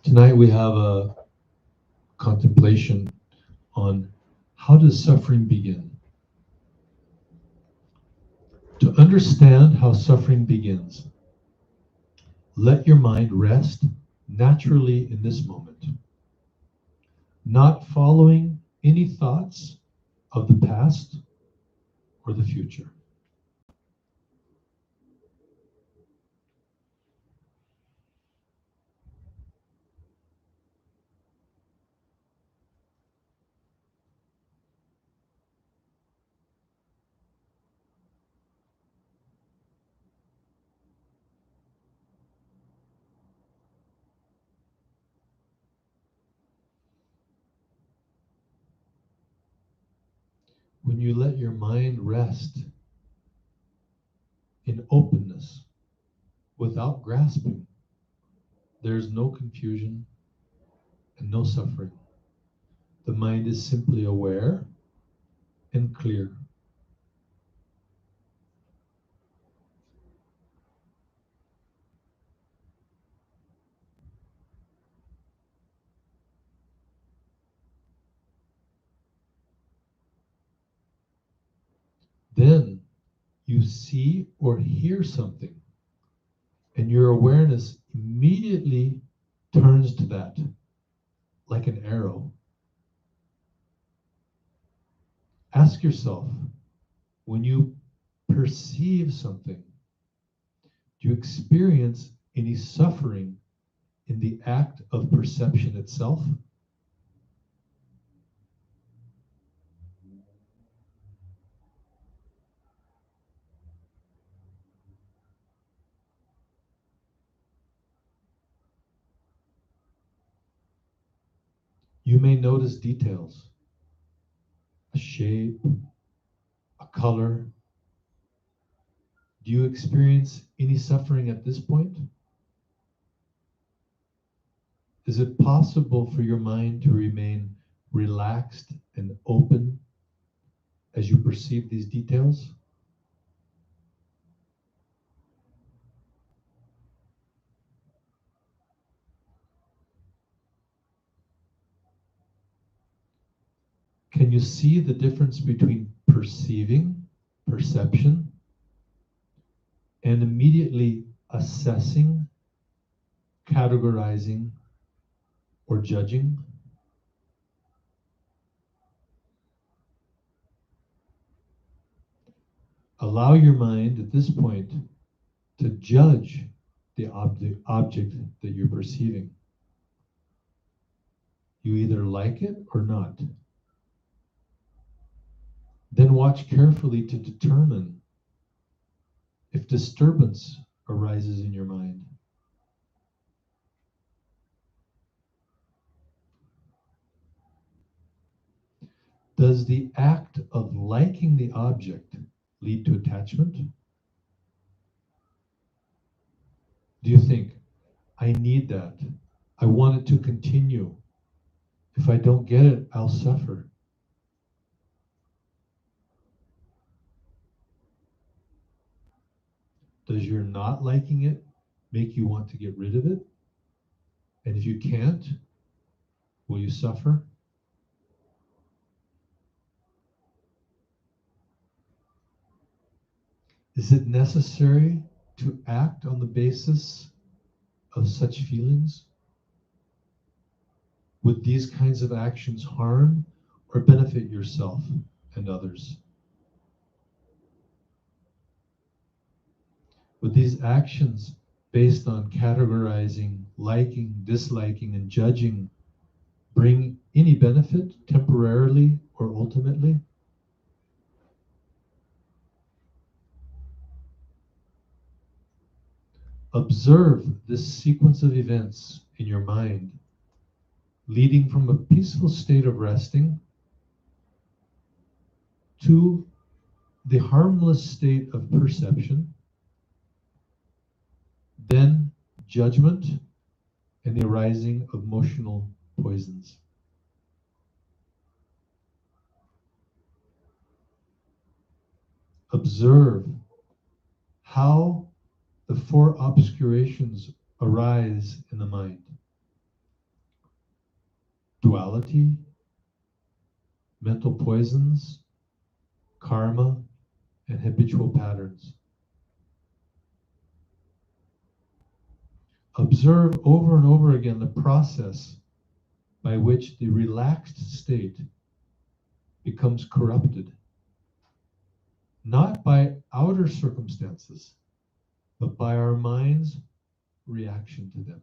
Tonight we have a contemplation on how does suffering begin? To understand how suffering begins, let your mind rest naturally in this moment, not following any thoughts of the past or the future. When you let your mind rest in openness, without grasping, there's no confusion and no suffering. The mind is simply aware and clear. Then you see or hear something, and your awareness immediately turns to that, like an arrow. Ask yourself, when you perceive something, do you experience any suffering in the act of perception itself? You may notice details, a shape, a color. Do you experience any suffering at this point? Is it possible for your mind to remain relaxed and open as you perceive these details? Can you see the difference between perceiving, perception, and immediately assessing, categorizing, or judging? Allow your mind at this point to judge the object that you're perceiving. You either like it or not. Then watch carefully to determine if disturbance arises in your mind. Does the act of liking the object lead to attachment? Do you think, I need that, I want it to continue, if I don't get it, I'll suffer? Does your not liking it make you want to get rid of it? And if you can't, will you suffer? Is it necessary to act on the basis of such feelings? Would these kinds of actions harm or benefit yourself and others? Would these actions based on categorizing, liking, disliking, and judging bring any benefit temporarily or ultimately? Observe this sequence of events in your mind, leading from a peaceful state of resting to the harmless state of perception, then judgment, and the arising of emotional poisons. Observe how the four obscurations arise in the mind. duality, mental poisons, karma, and habitual patterns. Observe over and over again the process by which the relaxed state becomes corrupted, not by outer circumstances, but by our mind's reaction to them.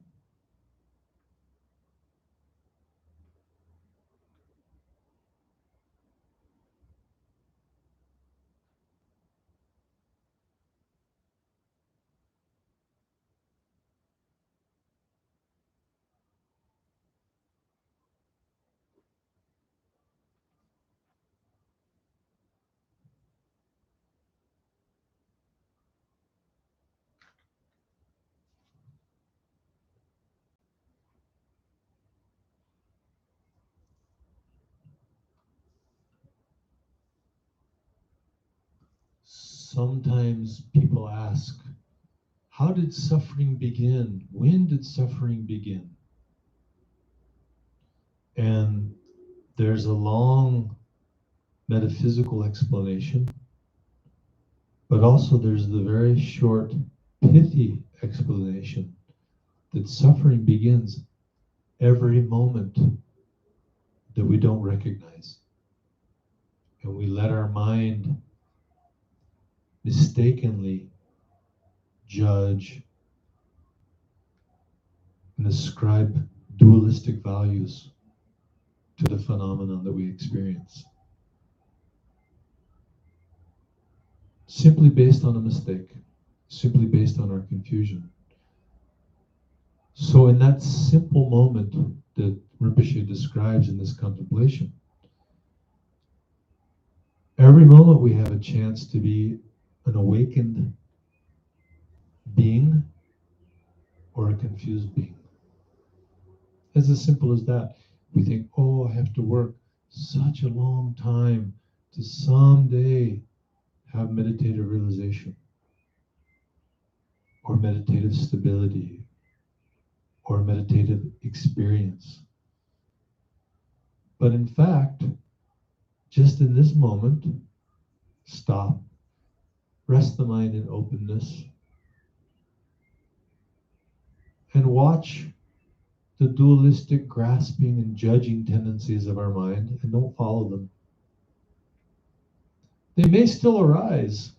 Sometimes people ask, how did suffering begin? When did suffering begin? And there's a long metaphysical explanation, but also there's the very short, pithy explanation that suffering begins every moment that we don't recognize. And we let our mind mistakenly judge and ascribe dualistic values to the phenomenon that we experience, simply based on a mistake, simply based on our confusion. So in that simple moment that Rinpoche describes in this contemplation, every moment we have a chance to be an awakened being or a confused being. It's as simple as that. We think, oh, I have to work such a long time to someday have meditative realization or meditative stability or meditative experience. But in fact, just in this moment, stop, rest the mind in openness, and watch the dualistic grasping and judging tendencies of our mind, and don't follow them. They may still arise.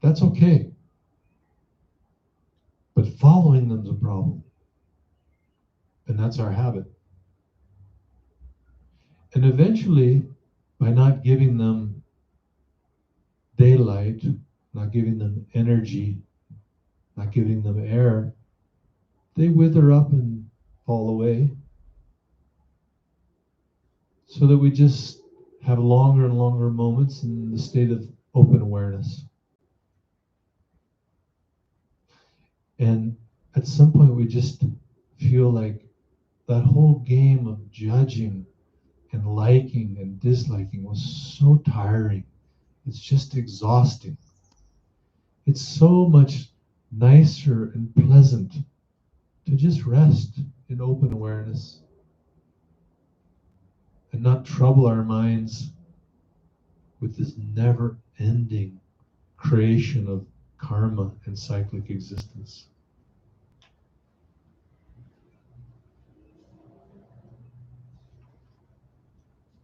That's okay. But following them is a problem. And that's our habit. And eventually, by not giving them daylight, not giving them energy, not giving them air, they wither up and fall away. So that we just have longer and longer moments in the state of open awareness. And at some point we just feel like that whole game of judging and liking and disliking was so tiring. It's just exhausting. It's so much nicer and pleasant to just rest in open awareness and not trouble our minds with this never-ending creation of karma and cyclic existence.